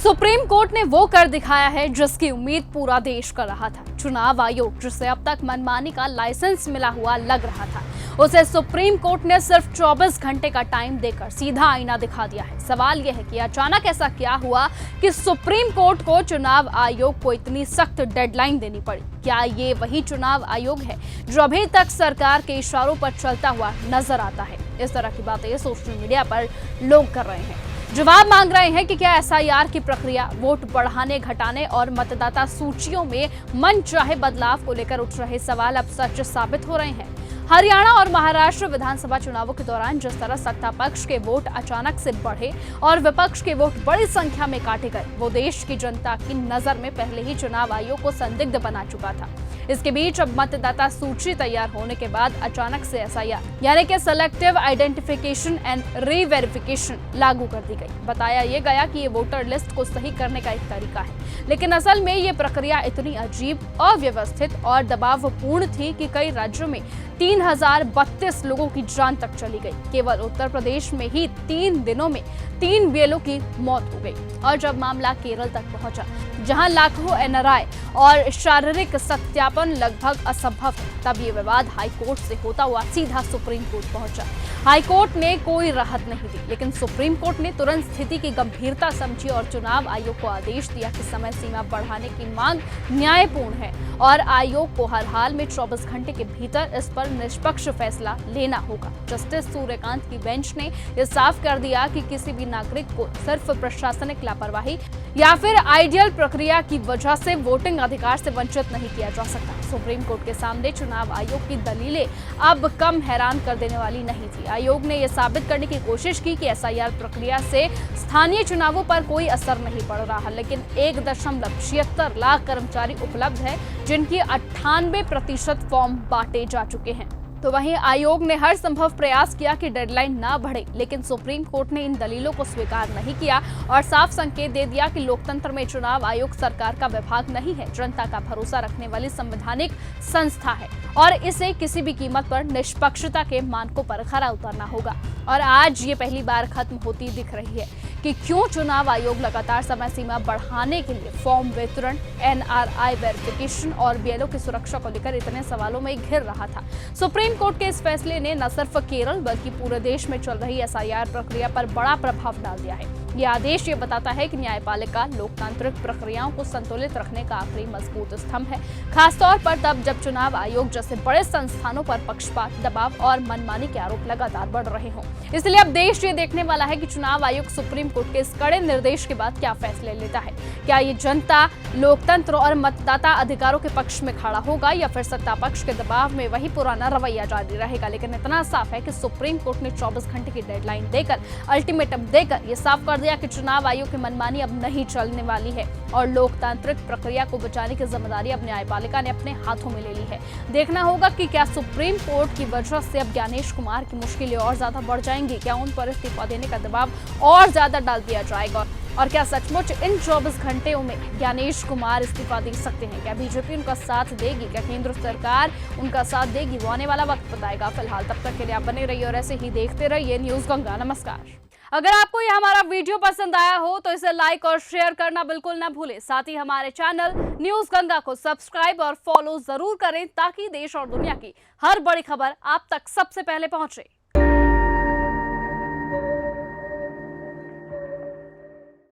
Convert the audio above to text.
Supreme court ने वो कर दिखाया है जिसकी उम्मीद पूरा देश कर रहा था। चुनाव आयोग, जिसे अब तक मनमानी का लाइसेंस मिला हुआ लग रहा था, उसे सुप्रीम कोर्ट ने सिर्फ 24 घंटे का टाइम देकर सीधा आईना दिखा दिया है। सवाल यह है कि अचानक ऐसा क्या हुआ कि सुप्रीम कोर्ट को चुनाव आयोग को इतनी सख्त डेडलाइन देनी पड़ी। क्या ये वही चुनाव आयोग है जो अभी तक सरकार के इशारों पर चलता हुआ नजर आता है? इस तरह की बातें सोशल मीडिया पर लोग कर रहे हैं। जवाब मांग रहे हैं कि क्या एसआईआर की प्रक्रिया, वोट बढ़ाने घटाने और मतदाता सूचियों में मनचाहे बदलाव को लेकर उठ रहे सवाल अब सच साबित हो रहे हैं। हरियाणा और महाराष्ट्र विधानसभा चुनावों के दौरान जिस तरह सत्ता पक्ष के वोट अचानक से बढ़े और विपक्ष के वोट बड़ी संख्या में काटे गए, वो देश की जनता की नजर में पहले ही चुनाव आयोग को संदिग्ध बना चुका था। इसके बीच अब मतदाता सूची तैयार होने के बाद अचानक से एसआईआर यानी कि सेलेक्टिव आइडेंटिफिकेशन एंड रीवेरिफिकेशन लागू कर दी गई। बताया ये गया कि ये वोटर लिस्ट को सही करने का एक तरीका है, लेकिन असल में ये प्रक्रिया इतनी अजीब, अव्यवस्थित और दबावपूर्ण थी कि कई राज्यों में 3032 लोगों की जान तक चली गई। केवल उत्तर प्रदेश में ही 3 दिनों में 3 बीएलओ की मौत हो गई। और जब मामला केरल तक पहुंचा, जहां लाखों एनआरआई और शारीरिक सत्यापन लगभग असंभव है, तब ये विवाद हाईकोर्ट से होता हुआ सीधा सुप्रीम कोर्ट पहुंचा। हाईकोर्ट ने कोई राहत नहीं दी, लेकिन सुप्रीम कोर्ट ने तुरंत स्थिति की गंभीरता समझी और चुनाव आयोग को आदेश दिया कि समय सीमा बढ़ाने की मांग न्यायपूर्ण है और आयोग को हर हाल में 24 घंटे के भीतर इस पर निष्पक्ष फैसला लेना होगा। जस्टिस सूर्यकांत की बेंच ने यह साफ कर दिया कि किसी भी नागरिक को सिर्फ प्रशासनिक लापरवाही या फिर आइडियल प्रक्रिया की वजह से वोटिंग अधिकार से वंचित नहीं किया जा सकता। सुप्रीम कोर्ट के सामने चुनाव आयोग की दलीलें अब कम हैरान कर देने वाली नहीं थी। आयोग ने यह साबित करने की कोशिश की कि एसआईआर प्रक्रिया से स्थानीय चुनावों पर कोई असर नहीं पड़ रहा, लेकिन 1.76 लाख कर्मचारी उपलब्ध है जिनकी 98% फॉर्म बांटे जा चुके हैं। तो वहीं आयोग ने हर संभव प्रयास किया कि डेडलाइन ना बढ़े, लेकिन सुप्रीम कोर्ट ने इन दलीलों को स्वीकार नहीं किया और साफ संकेत दे दिया कि लोकतंत्र में चुनाव आयोग सरकार का विभाग नहीं है, जनता का भरोसा रखने वाली संवैधानिक संस्था है और इसे किसी भी कीमत पर निष्पक्षता के मानकों पर खरा उतरना होगा। और आज ये पहली बार खत्म होती दिख रही है कि क्यों चुनाव आयोग लगातार समय सीमा बढ़ाने के लिए फॉर्म वितरण, एनआरआई वेरिफिकेशन और बीएलओ की सुरक्षा को लेकर इतने सवालों में घिर रहा था। सुप्रीम कोर्ट के इस फैसले ने न सिर्फ केरल बल्कि पूरे देश में चल रही एसआईआर प्रक्रिया पर बड़ा प्रभाव डाल दिया है। यह आदेश ये बताता है कि न्यायपालिका लोकतांत्रिक प्रक्रियाओं को संतुलित रखने का आखिरी मजबूत स्तंभ है, खासतौर पर तब जब चुनाव आयोग जैसे बड़े संस्थानों पर पक्षपात, दबाव और मनमानी के आरोप लगातार बढ़ रहे हों। इसलिए अब देश ये देखने वाला है कि चुनाव आयोग सुप्रीम कोर्ट के इस कड़े निर्देश के बाद क्या फैसले लेता है। क्या ये जनता, लोकतंत्र और मतदाता अधिकारों के पक्ष में खड़ा होगा या फिर सत्ता पक्ष के दबाव में वही पुराना रवैया जारी रहेगा। लेकिन इतना साफ है कि सुप्रीम कोर्ट ने 24 घंटे की डेडलाइन देकर, अल्टीमेटम देकर ये साफ कर दिया कि चुनाव आयोग की मनमानी अब नहीं चलने वाली है और लोकतांत्रिक प्रक्रिया को बचाने की जिम्मेदारी अब न्यायपालिका ने अपने हाथों में ले ली है। देखना होगा कि क्या सुप्रीम कोर्ट की वजह से अब ज्ञानेश कुमार की मुश्किलें और ज्यादा बढ़ जाएंगी, क्या उन पर इस्तीफा देने का दबाव और ज्यादा डाल दिया जाएगा और क्या सचमुच इन 24 घंटे में ज्ञानेश कुमार इस्तीफा दे सकते हैं? क्या बीजेपी उनका साथ देगी? क्या केंद्र सरकार उनका साथ देगी? वो आने वाला वक्त बताएगा। फिलहाल तब तक के लिए आप बने रहिए और ऐसे ही देखते रहिए न्यूज गंगा। नमस्कार। अगर आपको यह हमारा वीडियो पसंद आया हो तो इसे लाइक और शेयर करना बिल्कुल ना भूलें। साथ ही हमारे चैनल न्यूज गंगा को सब्सक्राइब और फॉलो जरूर करें ताकि देश और दुनिया की हर बड़ी खबर आप तक सबसे पहले पहुंचे।